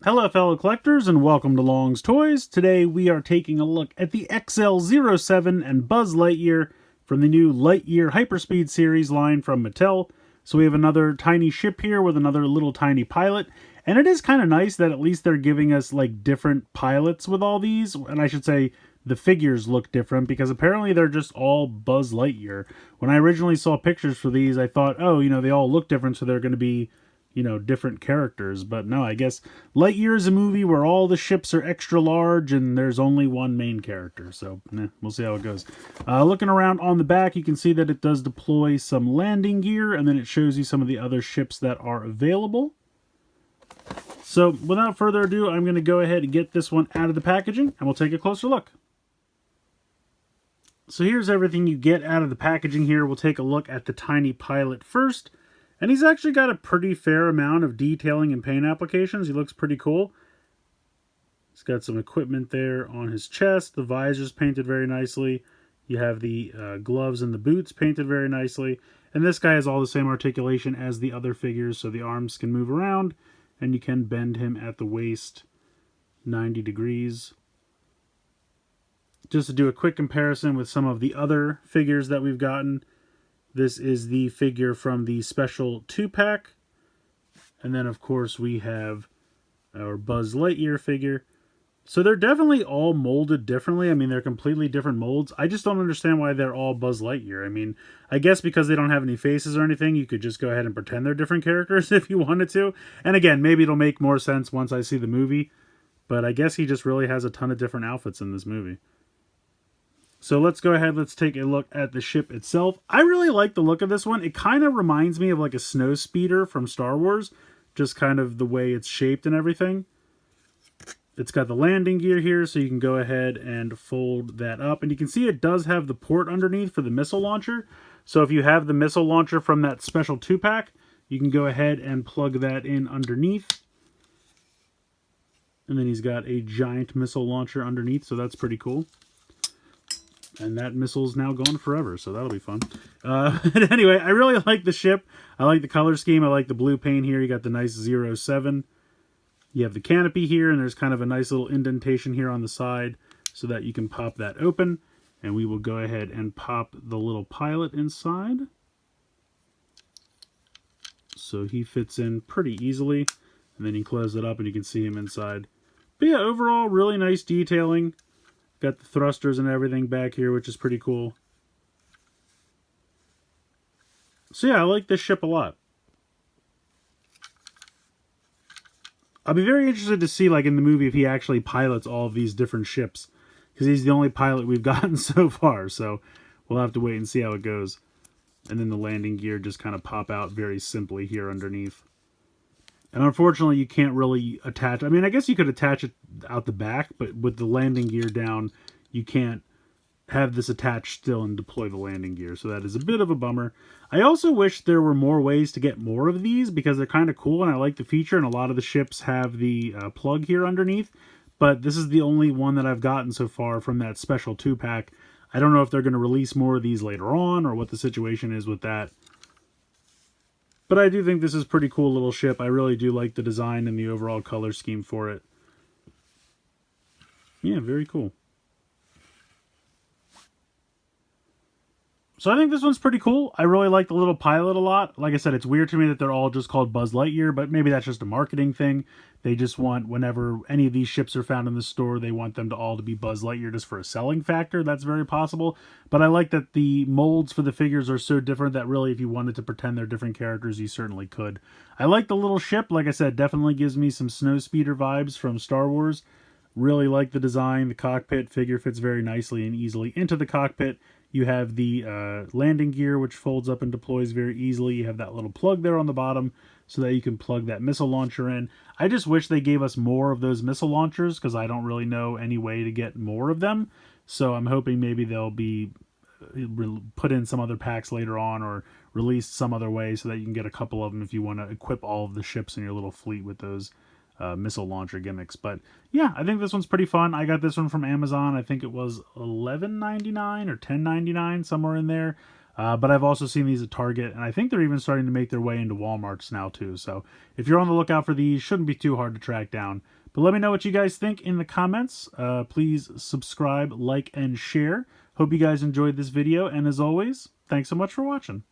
Hello fellow collectors and welcome to Long's Toys. Today we are taking a look at the XL-07 and Buzz Lightyear from the new Lightyear Hyperspeed series line from Mattel. So we have another tiny ship here with another little tiny pilot. And it is kind of nice that at least they're giving us like different pilots with all these. And I should say the figures look different because apparently they're just all Buzz Lightyear. When I originally saw pictures for these, I thought, oh, they all look different, so they're going to be different characters. But no, I guess Lightyear is a movie where all the ships are extra large and there's only one main character. So we'll see how it goes. Looking around on the back, you can see that it does deploy some landing gear, and then it shows you some of the other ships that are available. So without further ado, I'm going to go ahead and get this one out of the packaging, and we'll take a closer look. So here's everything you get out of the packaging here. We'll take a look at the tiny pilot first. And he's actually got a pretty fair amount of detailing and paint applications. He looks pretty cool. He's got some equipment there on his chest. The visor's painted very nicely. You have the gloves and the boots painted very nicely. And this guy has all the same articulation as the other figures, so the arms can move around, and you can bend him at the waist 90 degrees. Just to do a quick comparison with some of the other figures that we've gotten, this is the figure from the special 2-pack. And then, of course, we have our Buzz Lightyear figure. So they're definitely all molded differently. I mean, they're completely different molds. I just don't understand why they're all Buzz Lightyear. I mean, I guess because they don't have any faces or anything, you could just go ahead and pretend they're different characters if you wanted to. And again, maybe it'll make more sense once I see the movie. But I guess he just really has a ton of different outfits in this movie. So let's go ahead, let's take a look at the ship itself. I really like the look of this one. It kind of reminds me of like a snow speeder from Star Wars, just kind of the way it's shaped and everything. It's got the landing gear here, so you can go ahead and fold that up. And you can see it does have the port underneath for the missile launcher. So if you have the missile launcher from that special 2-pack, you can go ahead and plug that in underneath. And then he's got a giant missile launcher underneath, so that's pretty cool. And that missile's now gone forever, so that'll be fun. But anyway, I really like the ship. I like the color scheme. I like the blue paint here. You got the nice 07. You have the canopy here, and there's kind of a nice little indentation here on the side so that you can pop that open. And we will go ahead and pop the little pilot inside. So he fits in pretty easily. And then you close it up and you can see him inside. But yeah, overall, really nice detailing. Got the thrusters and everything back here, which is pretty cool. So yeah, I like this ship a lot. I'll be very interested to see, like in the movie, if he actually pilots all of these different ships. Because he's the only pilot we've gotten so far. So we'll have to wait and see how it goes. And then the landing gear just kind of pop out very simply here underneath. And unfortunately, you can't really attach... I mean, I guess you could attach it out the back, but with the landing gear down, you can't have this attached still and deploy the landing gear. So that is a bit of a bummer. I also wish there were more ways to get more of these because they're kind of cool and I like the feature. And a lot of the ships have the plug here underneath. But this is the only one that I've gotten so far from that special 2-pack. I don't know if they're going to release more of these later on or what the situation is with that. But I do think this is a pretty cool little ship. I really do like the design and the overall color scheme for it. Yeah, very cool. So I think this one's pretty cool. I really like the little pilot a lot. Like I said, it's weird to me that they're all just called Buzz Lightyear, but maybe that's just a marketing thing. They just want, whenever any of these ships are found in the store, they want them to all to be Buzz Lightyear just for a selling factor. That's very possible. But I like that the molds for the figures are so different that really if you wanted to pretend they're different characters, you certainly could. I like the little ship. Like I said, definitely gives me some snow speeder vibes from Star Wars. Really like the design. The cockpit figure fits very nicely and easily into the cockpit. You have the landing gear, which folds up and deploys very easily. You have that little plug there on the bottom so that you can plug that missile launcher in. I just wish they gave us more of those missile launchers because I don't really know any way to get more of them. So I'm hoping maybe they'll be put in some other packs later on or released some other way so that you can get a couple of them if you want to equip all of the ships in your little fleet with those missile launcher gimmicks. But yeah, I think this one's pretty fun. I got this one from Amazon. I think it was $11.99 or $10.99, somewhere in there. But I've also seen these at Target, and I think they're even starting to make their way into Walmarts now too. So if you're on the lookout for these, shouldn't be too hard to track down. But let me know what you guys think in the comments. Please subscribe, like, and share. Hope you guys enjoyed this video, and as always, thanks so much for watching.